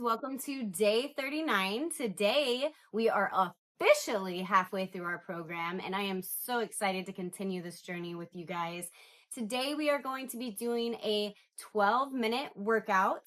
Welcome to day 39. Today, we are officially halfway through our program, and I am so excited to continue this journey with you guys. Today, we are going to be doing a 12-minute workout.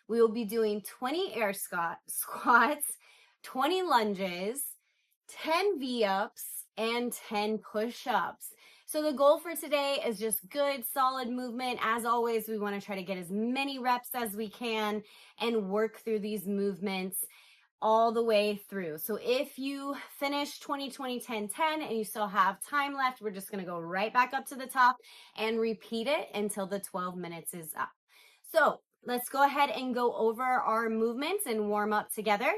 We will be doing 20 air squats, 20 lunges, 10 V-ups, and 10 push-ups. So the goal for today is just good, solid movement. As always, we want to try to get as many reps as we can and work through these movements all the way through. So if you finish 20, 20, 10, 10, and you still have time left, we're just going to go right back up to the top and repeat it until the 12 minutes is up. So let's go ahead and go over our movements and warm up together.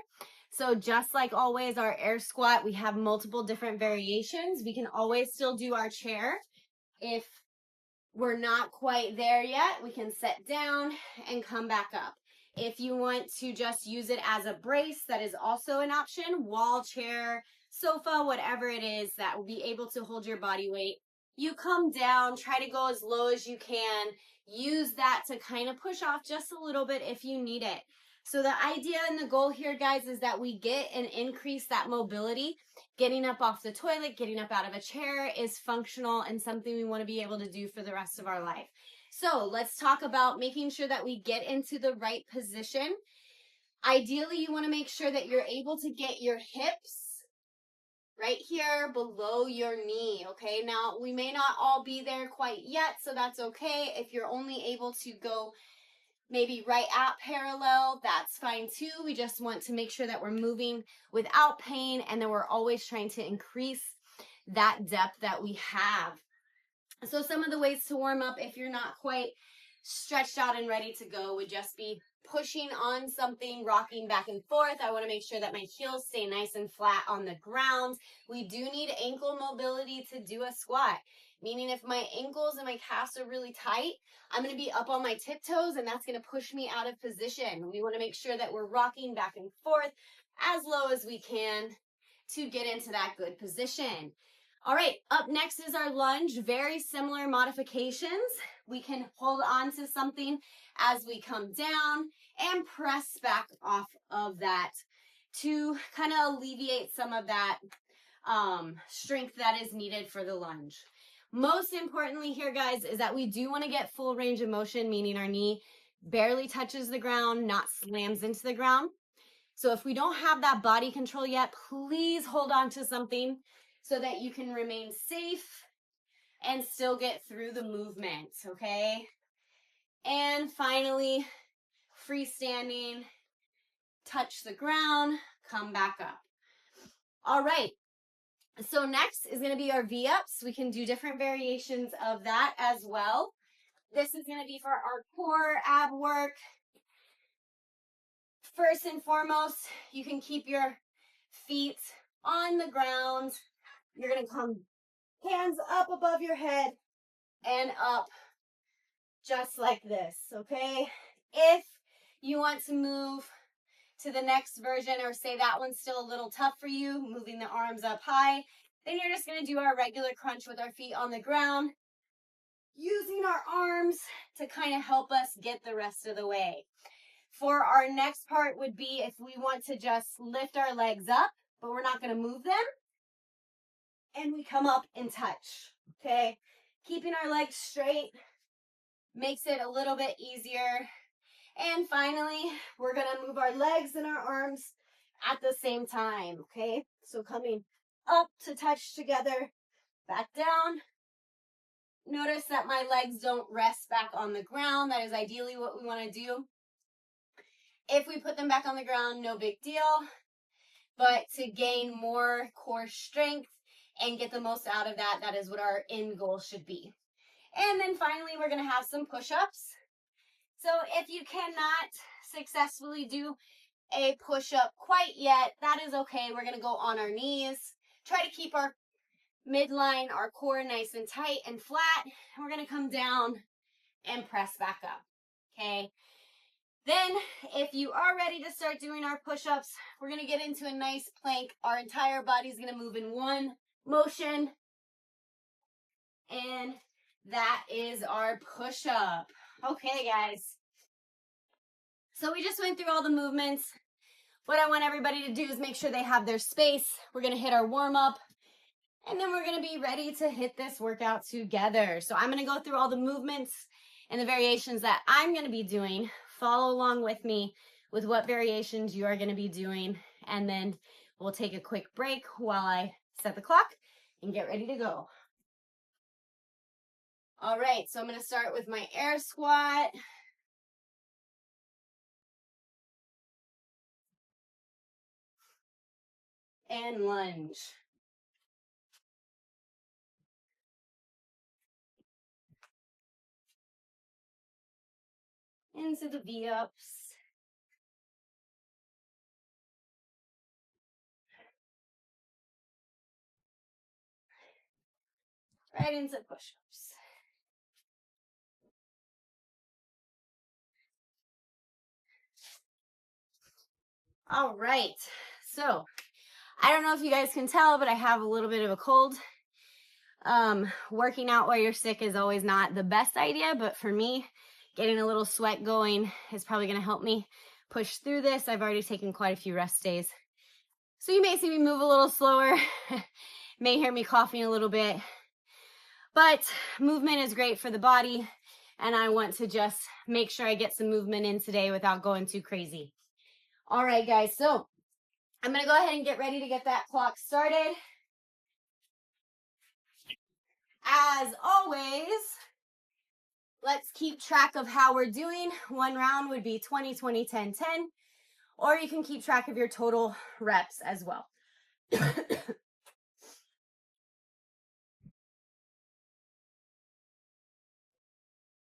So just like always, our air squat, we have multiple different variations. We can always still do our chair. If we're not quite there yet, we can sit down and come back up. If you want to just use it as a brace, that is also an option. Wall, chair, sofa, whatever it is that will be able to hold your body weight. You come down, try to go as low as you can. Use that to kind of push off just a little bit if you need it. So the idea and the goal here, guys, is that we get and increase that mobility. Getting up off the toilet, getting up out of a chair is functional and something we want to be able to do for the rest of our life. So let's talk about making sure that we get into the right position. Ideally, you want to make sure that you're able to get your hips right here below your knee, okay? Now, we may not all be there quite yet, so that's okay. If you're only able to go maybe right at parallel, that's fine too. We just want to make sure that we're moving without pain and that we're always trying to increase that depth that we have. So some of the ways to warm up if you're not quite stretched out and ready to go would just be pushing on something, rocking back and forth. I want to make sure that my heels stay nice and flat on the ground. We do need ankle mobility to do a squat, meaning if my ankles and my calves are really tight, I'm going to be up on my tiptoes and that's going to push me out of position. We want to make sure that we're rocking back and forth as low as we can to get into that good position. All right, up next is our lunge. Very similar modifications. We can hold on to something as we come down and press back off of that to kind of alleviate some of that strength that is needed for the lunge. Most importantly here, guys, is that we do want to get full range of motion, meaning our knee barely touches the ground, not slams into the ground. So if we don't have that body control yet, please hold on to something so that you can remain safe and still get through the movement, okay? And finally, freestanding, touch the ground, come back up. All right, so next is gonna be our V-ups. We can do different variations of that as well. This is gonna be for our core ab work. First and foremost, you can keep your feet on the ground. You're going to come hands up above your head and up just like this, okay? If you want to move to the next version or say that one's still a little tough for you, moving the arms up high, then you're just going to do our regular crunch with our feet on the ground, using our arms to kind of help us get the rest of the way. For our next part would be if we want to just lift our legs up, but we're not going to move them. And we come up and touch, okay? Keeping our legs straight makes it a little bit easier. And finally, we're gonna move our legs and our arms at the same time, okay? So coming up to touch together, back down. Notice that my legs don't rest back on the ground. That is ideally what we wanna do. If we put them back on the ground, no big deal. But to gain more core strength, and get the most out of that, that is what our end goal should be. And then finally, we're going to have some push-ups. So if you cannot successfully do a push-up quite yet, that is okay. We're going to go on our knees. Try to keep our midline, our core nice and tight and flat. And we're going to come down and press back up, okay? Then, if you are ready to start doing our push-ups, we're going to get into a nice plank. Our entire body is going to move in one motion, and that is our push-up. Okay, guys, So we just went through all the movements. What I want everybody to do is make sure they have their space. We're gonna hit our warm up, and then we're gonna be ready to hit this workout together. So I'm gonna go through all the movements and the variations that I'm gonna be doing. Follow along with me with what variations you are gonna be doing, and then we'll take a quick break while I set the clock and get ready to go. All right, so I'm gonna start with my air squat. And lunge. Into the V-ups. Right into push-ups. All right, so I don't know if you guys can tell, but I have a little bit of a cold. Working out while you're sick is always not the best idea, but for me, getting a little sweat going is probably gonna help me push through this. I've already taken quite a few rest days. So you may see me move a little slower, may hear me coughing a little bit, but movement is great for the body, and I want to just make sure I get some movement in today without going too crazy. All right, guys, so I'm gonna go ahead and get ready to get that clock started. As always, let's keep track of how we're doing. One round would be 20, 20, 10, 10, or you can keep track of your total reps as well.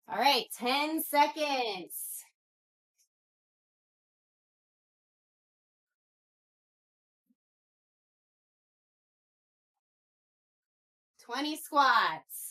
All right, 10 seconds. 20 squats.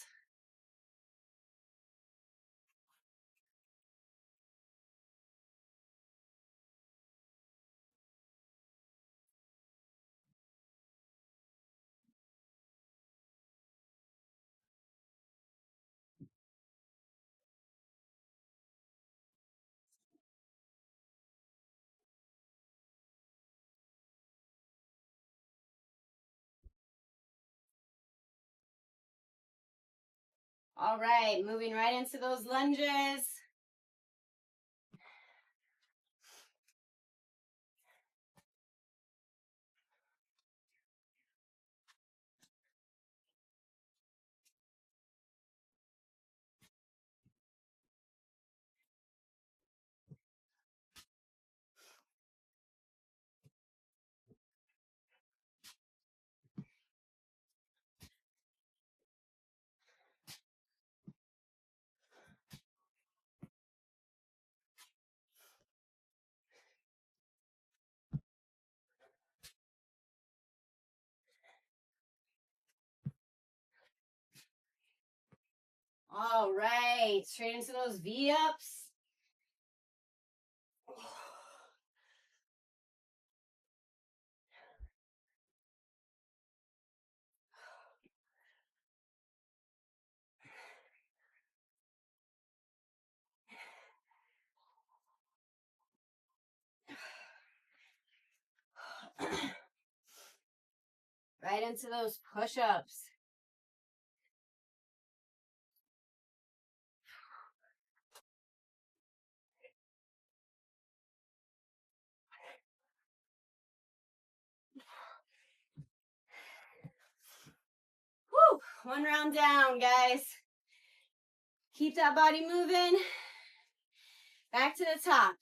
All right, moving right into those lunges. All right, straight into those V-ups. Right into those push-ups. Woo, one round down, guys. Keep that body moving. Back to the top.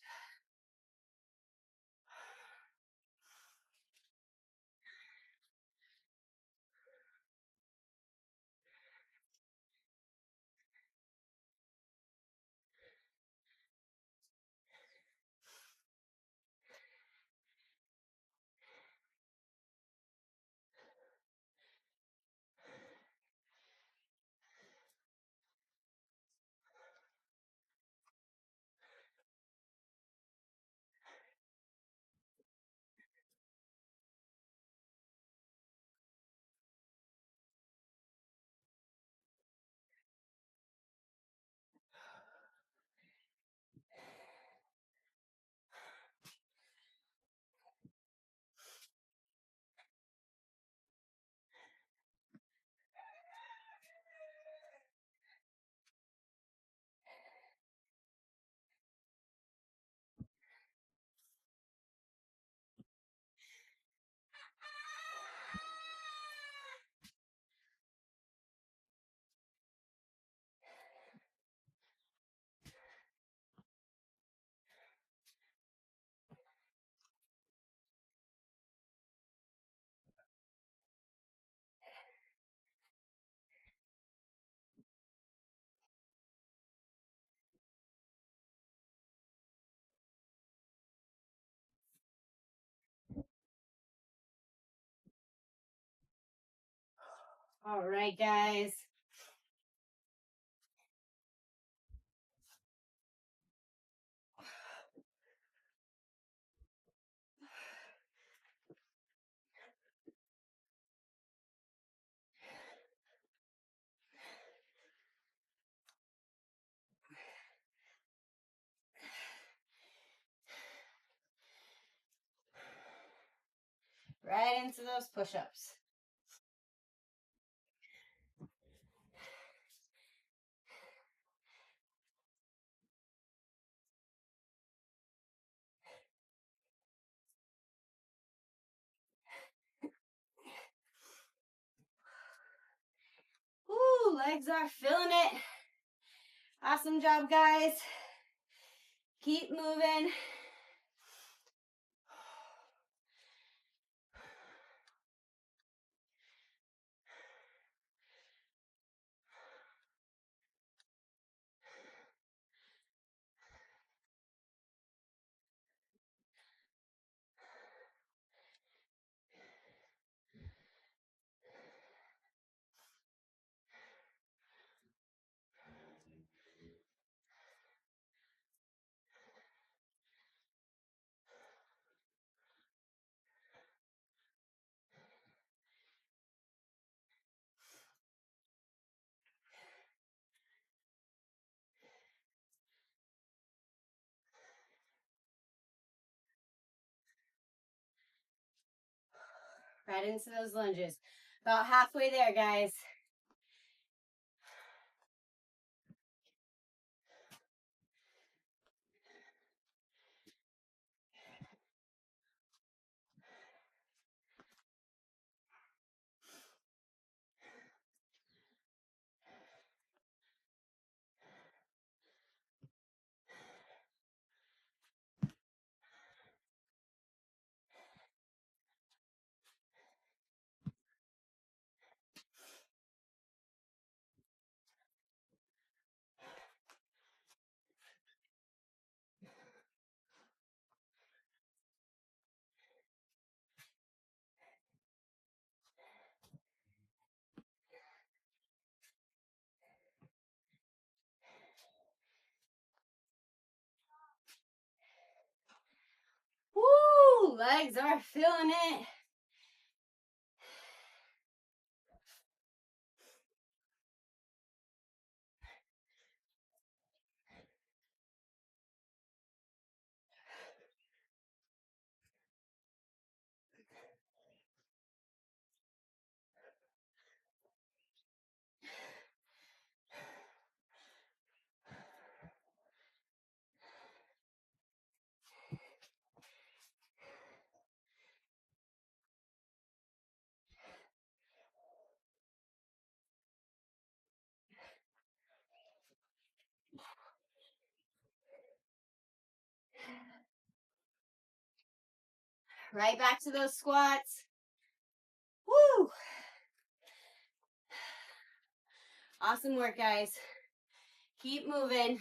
All right, guys. Right into those push-ups. Woo, legs are feeling it. Awesome job, guys. Keep moving. Right into those lunges. About halfway there, guys. Woo, legs are feeling it. Right back to those squats. Woo! Awesome work, guys. Keep moving.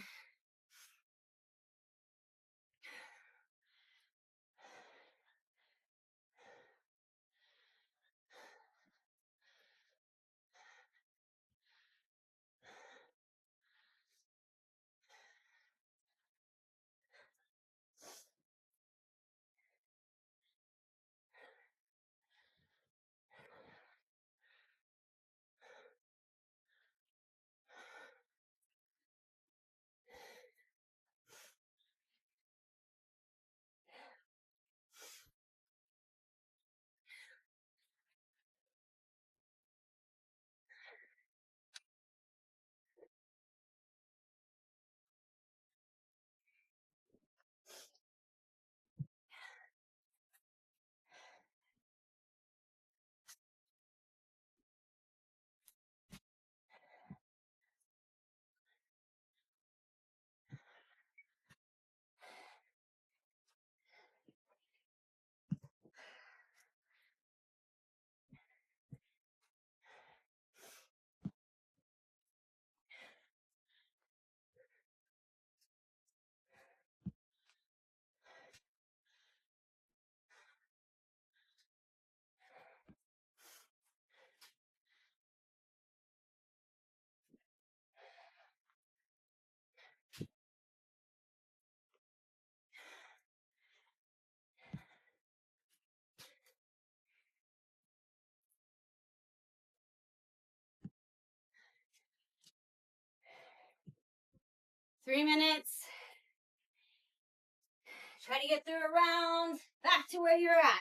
3 minutes. Try to get through a round, back to where you're at.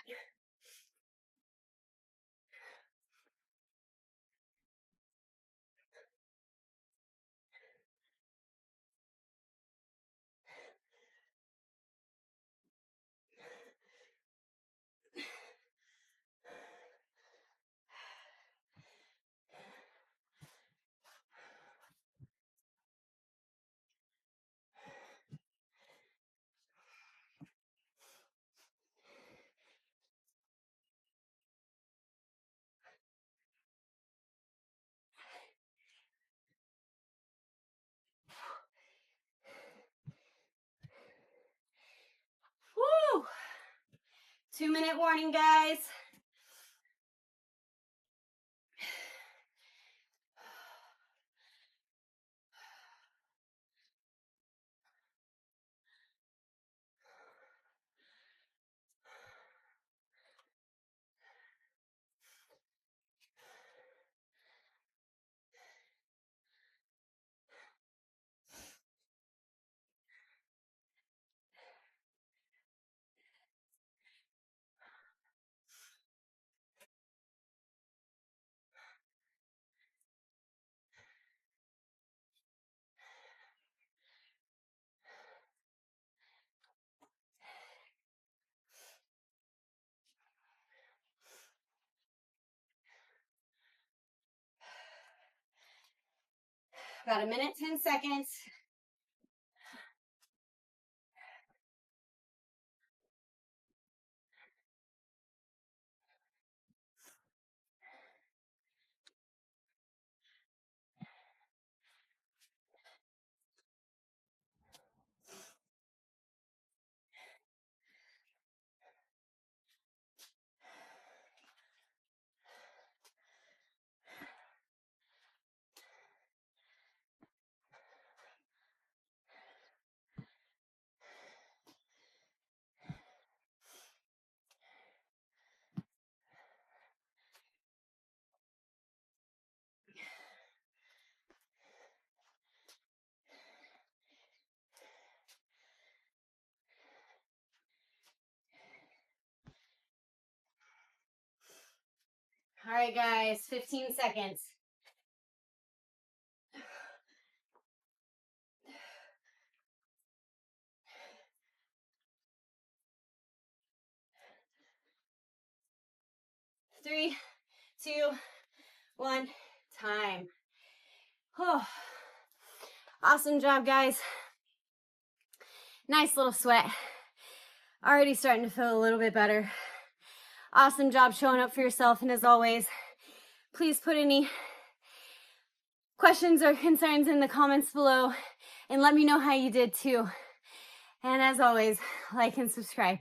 Woo! 2-minute warning, guys. About 1 minute, 10 seconds. All right, guys, 15 seconds. Three, two, one, time. Oh, awesome job, guys. Nice little sweat. Already starting to feel a little bit better. Awesome job showing up for yourself. And as always, please put any questions or concerns in the comments below and let me know how you did too. And as always, like and subscribe.